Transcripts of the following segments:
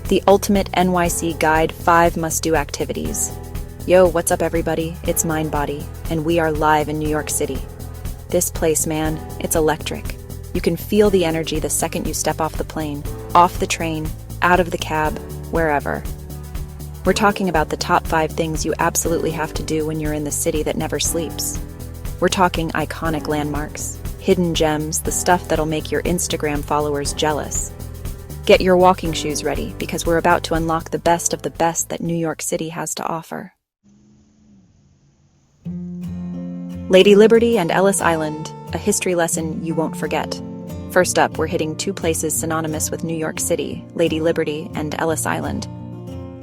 The ultimate NYC guide, 5 must-do activities. Yo, what's up everybody? It's Mindbody, and we are live in New York City. This place, man, it's electric. You can feel the energy the second you step off the plane, off the train, out of the cab, wherever. We're talking about the top 5 things you absolutely have to do when you're in the city that never sleeps. We're talking iconic landmarks, hidden gems, the stuff that'll make your Instagram followers jealous. Get your walking shoes ready, because we're about to unlock the best of the best that New York City has to offer. Lady Liberty and Ellis Island, a history lesson you won't forget. First up, we're hitting 2 places synonymous with New York City, Lady Liberty and Ellis Island.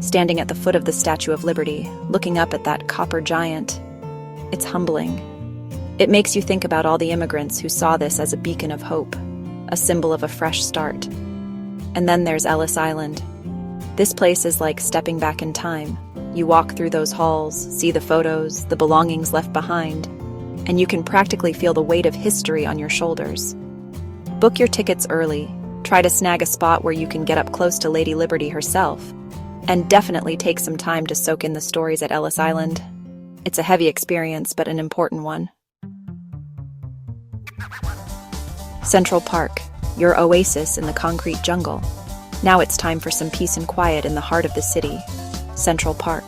Standing at the foot of the Statue of Liberty, looking up at that copper giant, it's humbling. It makes you think about all the immigrants who saw this as a beacon of hope, a symbol of a fresh start. And then there's Ellis Island. This place is like stepping back in time. You walk through those halls, see the photos, the belongings left behind, and you can practically feel the weight of history on your shoulders. Book your tickets early, try to snag a spot where you can get up close to Lady Liberty herself, and definitely take some time to soak in the stories at Ellis Island. It's a heavy experience, but an important one. Central Park, your oasis in the concrete jungle. Now it's time for some peace and quiet in the heart of the city, Central Park.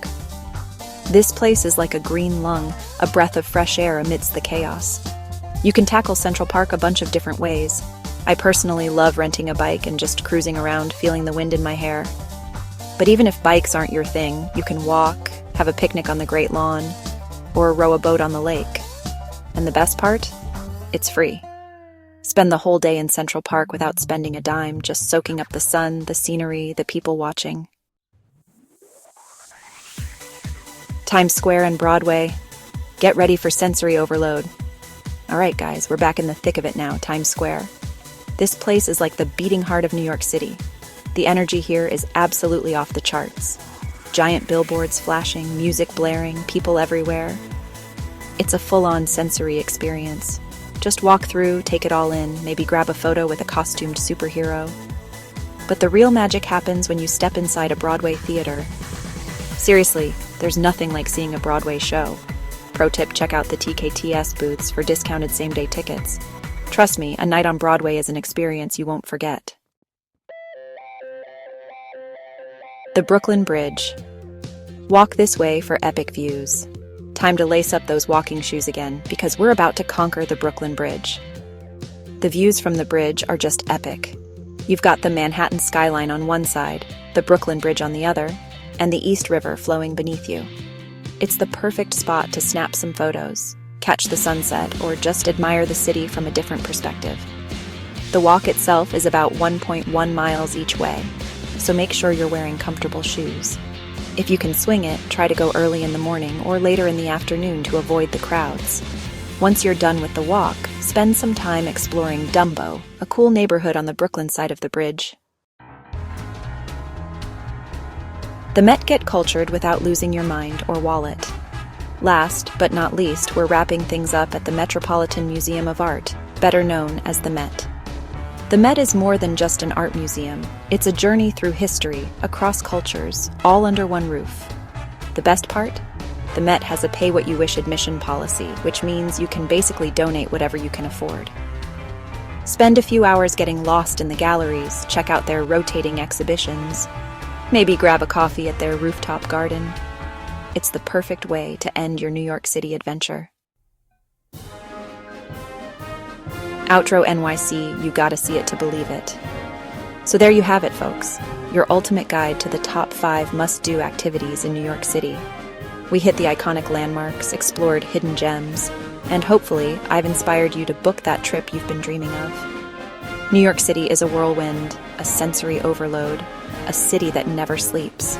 This place is like a green lung, a breath of fresh air amidst the chaos. You can tackle Central Park a bunch of different ways. I personally love renting a bike and just cruising around, feeling the wind in my hair. But even if bikes aren't your thing, you can walk, have a picnic on the Great Lawn, or row a boat on the lake. And the best part? It's free. Spend the whole day in Central Park without spending a dime, just soaking up the sun, the scenery, the people watching. Times Square and Broadway. Get ready for sensory overload. All right, guys, we're back in the thick of it now, Times Square. This place is like the beating heart of New York City. The energy here is absolutely off the charts. Giant billboards flashing, music blaring, people everywhere. It's a full-on sensory experience. Just walk through, take it all in, maybe grab a photo with a costumed superhero. But the real magic happens when you step inside a Broadway theater. Seriously, there's nothing like seeing a Broadway show. Pro tip, check out the TKTS booths for discounted same-day tickets. Trust me, a night on Broadway is an experience you won't forget. The Brooklyn Bridge. Walk this way for epic views. Time to lace up those walking shoes again, because we're about to conquer the Brooklyn Bridge. The views from the bridge are just epic. You've got the Manhattan skyline on one side, the Brooklyn Bridge on the other, and the East River flowing beneath you. It's the perfect spot to snap some photos, catch the sunset, or just admire the city from a different perspective. The walk itself is about 1.1 miles each way, so make sure you're wearing comfortable shoes. If you can swing it, try to go early in the morning or later in the afternoon to avoid the crowds. Once you're done with the walk, spend some time exploring Dumbo, a cool neighborhood on the Brooklyn side of the bridge. The Met, get cultured without losing your mind or wallet. Last, but not least, we're wrapping things up at the Metropolitan Museum of Art, better known as the Met. The Met is more than just an art museum. It's a journey through history, across cultures, all under one roof. The best part? The Met has a pay-what-you-wish admission policy, which means you can basically donate whatever you can afford. Spend a few hours getting lost in the galleries, check out their rotating exhibitions, maybe grab a coffee at their rooftop garden. It's the perfect way to end your New York City adventure. Outro NYC, you gotta see it to believe it. So there you have it, folks. Your ultimate guide to the top 5 must-do activities in New York City. We hit the iconic landmarks, explored hidden gems, and hopefully I've inspired you to book that trip you've been dreaming of. New York City is a whirlwind, a sensory overload, a city that never sleeps.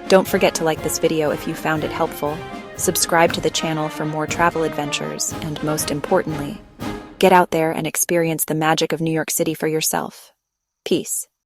Don't forget to like this video if you found it helpful, subscribe to the channel for more travel adventures, and most importantly, get out there and experience the magic of New York City for yourself. Peace.